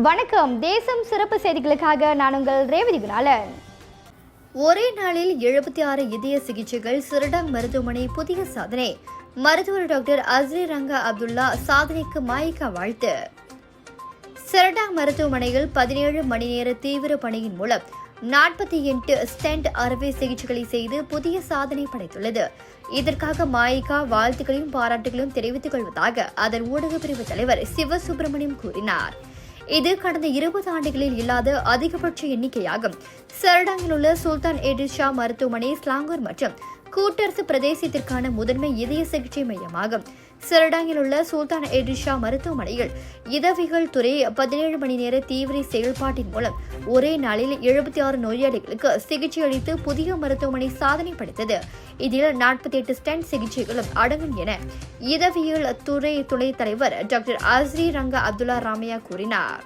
வணக்கம். தேசம் சிறப்பு செய்திகளுக்காக நான் உங்கள் ரேவதி குணாலன். ஒரே நாளில் 76 இதய சிகிச்சைகள். சிரடாங் மருத்துவமனை புதிய சாதனை. மருத்துவர் டாக்டர் அஸ்ரி ரங்கா அப்துல்லா சாதனைக்கு மாயிகா வாழ்த்து. சிரடாங் மருத்துவமனையில் 17 மணி நேர தீவிர பணியின் மூலம் 48 ஸ்டென்ட் அறுவை சிகிச்சைகளை செய்து புதிய சாதனை படைத்துள்ளது. இதற்காக மாயிகா வாழ்த்துக்களையும் பாராட்டுகளையும் தெரிவித்துக் கொள்வதாக அதன் ஊடக பிரிவு தலைவர் சிவசுப்பிரமணியம் கூறினார். இது கடந்த 20 ஆண்டுகளில் இல்லாத அதிகபட்ச எண்ணிக்கையாகும். சிரடாங்கில் உள்ள சுல்தான் எட்ரிஸ் ஷா மருத்துவமனை ஸ்லாங்கூர் மற்றும் கூட்டரசு பிரதேசத்திற்கான முதன்மை இதய சிகிச்சை மையமாகும். சிரடாங்கில் உள்ள சுல்தான் எட்ரிஸ் ஷா மருத்துவமனையில் இதவிகள் துறை 17 மணி நேர தீவிர செயல்பாட்டின் மூலம் ஒரே நாளில் 76 நோயாளிகளுக்கு சிகிச்சை அளித்து புதிய மருத்துவமனை சாதனை படைத்தது. இதில் 48 ஸ்டென்ட் சிகிச்சைகளும் அடங்கும் என இதவியல் துறை துணைத் தலைவர் டாக்டர் அஸ்ரி ரங்கா அப்துல்லா ராமையா கூறினார்.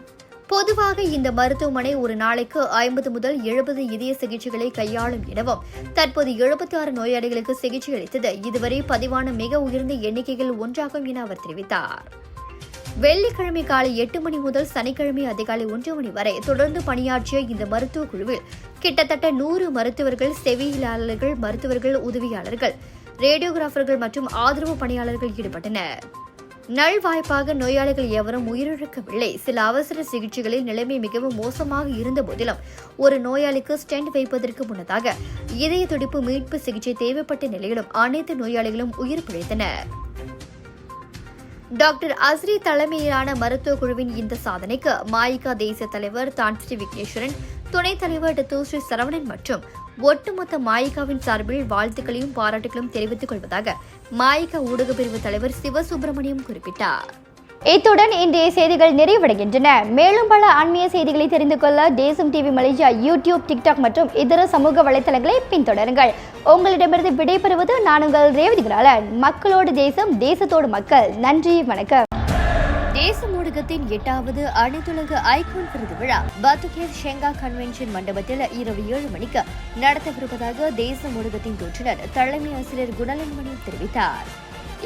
பொதுவாக இந்த மருத்துவமனை ஒரு நாளைக்கு 50 முதல் 70 இதய சிகிச்சைகளை கையாளும் எனவும் தற்போது 76 நோயாளிகளுக்கு சிகிச்சை அளித்தது இதுவரை பதிவான மிக உயர்ந்த எண்ணிக்கைகள் ஒன்றாகும் என அவர் தெரிவித்தார். வெள்ளிக்கிழமை காலை 8 மணி முதல் சனிக்கிழமை அதிகாலை 1 மணி வரை தொடர்ந்து பணியாற்றிய இந்த மருத்துவ குழுவில் கிட்டத்தட்ட 100 மருத்துவர்கள், செவியியலாளர்கள், மருத்துவர்கள், உதவியாளர்கள், ரேடியோகிராபர்கள் மற்றும் ஆதரவு பணியாளர்கள் ஈடுபட்டனர். நல்வாய்ப்பாக நோயாளிகள் எவரும் உயிரிழக்கவில்லை. சில அவசர சிகிச்சைகளில் நிலைமை மிகவும் மோசமாக இருந்த போதிலும் ஒரு நோயாளிக்கு ஸ்டென்ட் வைப்பதற்கு முன்னதாக இதய துடிப்பு மீட்பு சிகிச்சை தேவைப்பட்ட நிலையிலும் அனைத்து நோயாளிகளும் உயிர் பிழைத்தனர். டாக்டர் அஸ்ரி தலைமையிலான மருத்துவ குழுவின் இந்த சாதனைக்கு மாயிகா தேசிய தலைவர் தான்ஸ்ரீ விக்னேஸ்வரன், துணைத் தலைவர் டத்தோஸ்ரீ சரவணன் மற்றும் ஒட்டுமொத்த மாயிகாவின் சார்பில் வாழ்த்துக்களையும் பாராட்டுகளையும் தெரிவித்துக் கொள்வதாக மாயிகா ஊடக பிரிவு தலைவர் சிவசுப்பிரமணியம் குறிப்பிட்டார். இத்துடன் இன்றைய செய்திகள் நிறைவடைகின்றன. மேலும் பல ஆன்மீக செய்திகளை தெரிந்து கொள்ள தேசம் டிவி மலேசியா யூடியூப், டிக்டாக் மற்றும் இதர சமூக வலைதளங்களை பின்தொடருங்கள். உங்களிடமிருந்து விடைபெறுவது நான் உங்கள் ரேவதி குணாலன். மக்களோடு தேசம், தேசத்தோடு மக்கள். நன்றி, வணக்கம். தேசம் ஊடகத்தின் 8வது அனைத்துலக ஐகோன் விருது விழா பத்துகேர் ஷெங்கா கன்வென்ஷன் மண்டபத்தில் இரவு 7 மணிக்கு நடத்தவிருப்பதாக தேசம் ஊடகத்தின் தோற்றுநர் தலைமை ஆசிரியர் குணலன்மணி தெரிவித்தார்.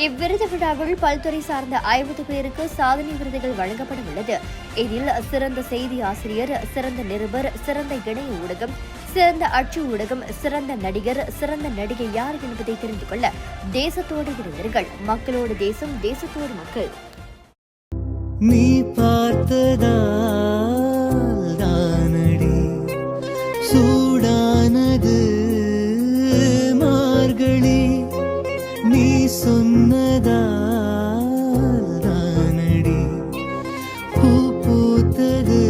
இவ்விருது விழாவில் பல்துறை சார்ந்த 50 பேருக்கு சாதனை விருதுகள் வழங்கப்பட உள்ளது. இதில் சிறந்த செய்தி ஆசிரியர், சிறந்த நிருபர், சிறந்த இணைய ஊடகம், சிறந்த அச்சு ஊடகம், சிறந்த நடிகர், சிறந்த நடிகை யார் என்பதை தெரிந்து கொள்ள தேசத்தோடு இணைந்தீர்கள். மக்களோடு தேசம், தேசத்தோடு மக்கள். நீ பார்த்ததால் தானடி சூடானது மார்கழி, நீ சொன்னதால் தானடி பூ பூத்தது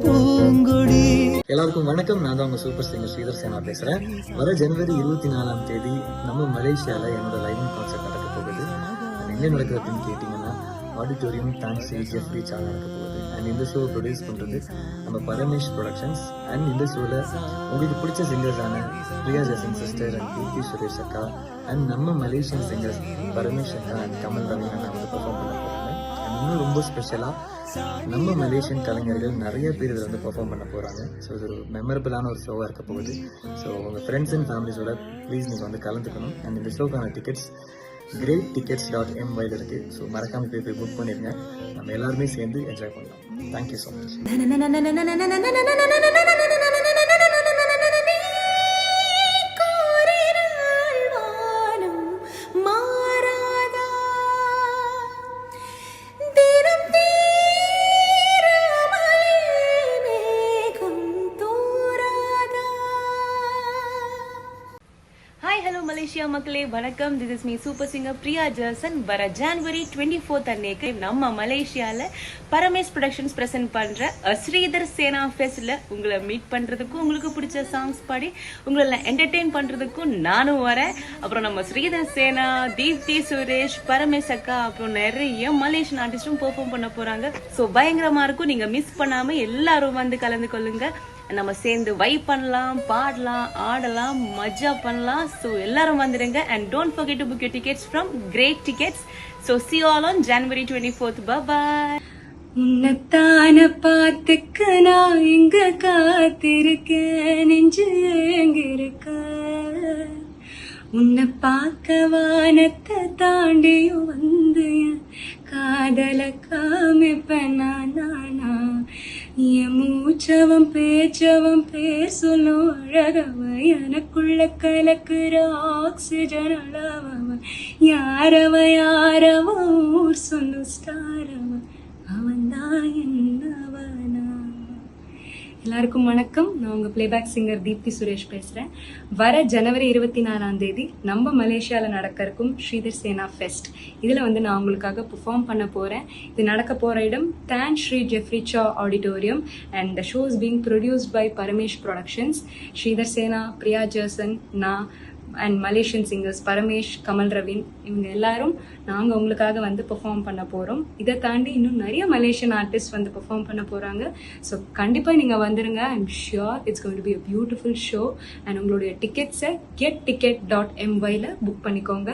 பூங்கொடி. எல்லாருக்கும் வணக்கம். நான் தான் உங்க சூப்பர் சிங்கர் ஸ்ரீதர் சேனா பேசுறேன். வர ஜனவரி 24ஆம் தேதி நம்ம மலேசியால என்னோட லைவ் கான்சர்ட் நடக்க போகுது. எங்க நடக்கிறதுன்னு கேட்டீங்கன்னா ஆடிட்டோரியம் தான்சி ஜெஃப்ரி சால் நடக்க போகுது. அண்ட் இந்த ஷோ ப்ரொடியூஸ் பண்றது நம்ம பரமேஷ் ப்ரொடக்ஷன்ஸ். அண்ட் இந்த ஷோல உங்களுக்கு பிடிச்ச சிங்கர்ஸான Priya Jason sister and Keerthy Suresh அக்கா அண்ட் நம்ம மலேசியன் சிங்கர்ஸ் பரமேஷ் அக்கா அண்ட் கமல் ரவி அண்ணா வந்து பெர்ஃபார்ம் பண்ண போறாங்க. அண்ட் இன்னும் ரொம்ப ஸ்பெஷலா நம்ம மலேசியன் கலைஞர்கள் நிறைய பேர் இதில் வந்து பெர்ஃபார்ம் பண்ண போறாங்க. ஸோ இது ஒரு மெமரபிளான ஒரு ஷோவாக இருக்க போகுது. ஸோ உங்கள் ஃப்ரெண்ட்ஸ் அண்ட் ஃபேமிலிஸோட ப்ளீஸ் நீங்கள் வந்து கலந்துக்கணும். அண்ட் இந்த ஷோக்கான டிக்கெட்ஸ் greattickets.my இருக்கு. ஸோ மறக்காம போய் புக் பண்ணிருங்க. நம்ம எல்லாருமே சேர்ந்து என்ஜாய் பண்ணலாம். Thank you so much. மலேசியா மக்களே வணக்கம். This is me super singer Priya Jason. வர ஜனவரி 24 அன்னைக்கு நம்ம மலேசியால பரமேஷ் ப்ரொடக்ஷன்ஸ் பிரசன்ட் பண்ற ஸ்ரீதர் சேனா ஃபெஸ்ட்ல உங்களை மீட் பண்றதுக்கும், உங்களுக்கு பிடிச்ச சாங்ஸ் பாடி உங்களை என்டர்டெயின் பண்றதுக்கும் நானும் வரேன். அப்புறம் நம்ம ஸ்ரீதர் சேனா, தீப்தி சுரேஷ், பரமேஷ் அக்கா, அப்புறம் நிறைய மலேசியன் ஆர்டிஸ்டும் பெர்ஃபார்ம் பண்ண போறாங்க. ஸோ பயங்கரமா இருக்கும். நீங்க மிஸ் பண்ணாம எல்லாரும் வந்து கலந்து கொள்ளுங்க. நம்ம சேர்ந்து வைப் பண்ணலாம், பாடலாம், ஆடலாம், மஜா பண்ணலாம். ஸோ எல்லாரும் வந்துடுங்க. And don't forget to book your tickets from great tickets. So see you all on January 24th. Bye-bye. உன்னத்தான பாத்துக்க நான் இங்க காத்திருக்கேன், நெஞ்சு எங்கிருக்க உன்னை பார்க்க வானத்தை தாண்டியும் வந்து காதல காமிப்ப நான் என் மூச்சவன் பேச்சவன் பேர் சொல்லும் அழகவன் எனக்குள்ள கலக்குற ஆக்சிஜன் அளவன் யாரவன் ஊர் சொல்லும் ஸ்டாரவன் அவன் தான் என்னவனா. எல்லாருக்கும் வணக்கம். நான் உங்கள் பிளேபேக் சிங்கர் தீப்தி சுரேஷ் பேசுகிறேன். வர ஜனவரி 24 நம்ம மலேசியாவில் நடக்க இருக்கும் ஸ்ரீதர் சேனா ஃபெஸ்ட். இதில் நான் உங்களுக்காக பெர்ஃபார்ம் பண்ண போகிறேன். இது நடக்க போகிற இடம் தான் Sri Jeffrey Shaw auditorium and the show is being produced by Paramesh productions. Sridhar Sena, Priya Jerson, நான் and Malaysian singers Paramesh, Kamal Raveen, இவங்க எல்லாரும் நாங்கள் உங்களுக்காக பெர்ஃபார்ம் பண்ண போகிறோம். இதை தாண்டி இன்னும் நிறைய மலேசியன் ஆர்டிஸ்ட் பெர்ஃபார்ம் பண்ண போகிறாங்க. ஸோ கண்டிப்பாக நீங்கள் வந்துடுங்க. I am sure it's going to be a beautiful show. And உங்களுடைய டிக்கெட்ஸை getticket.my புக் பண்ணிக்கோங்க.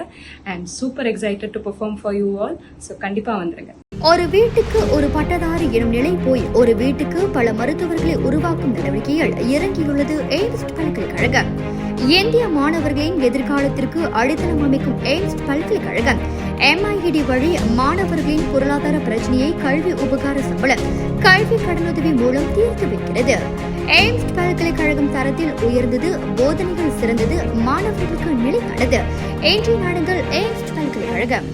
And super excited to perform for you all. So கண்டிப்பாக வந்துடுங்க. ஒரு வீட்டுக்கு ஒரு பட்டதாரி எனும் நிலை போய் ஒரு வீட்டுக்கு பல மருத்துவர்களை உருவாக்கும் நடவடிக்கையில் இறங்கியுள்ளது எய்ம்ஸ் பல்கலைக்கழகம். இந்திய மாணவர்களின் எதிர்காலத்திற்கு அடித்தளம் அமைக்கும் எய்ம்ஸ் பல்கலைக்கழகம் MIED வழி மாணவர்களின் பொருளாதார பிரச்சனையை கல்வி உபகார சம்பளம், கல்வி கடனுதவி மூலம் தீர்த்து வைக்கிறது. எய்ம்ஸ் பல்கலைக்கழகம் தரத்தில் உயர்ந்தது, போதனைகள் சிறந்தது, மாணவர்களுக்கு நிலையானது. இன்றைய நாடுகள் எய்ம்ஸ் பல்கலைக்கழகம்.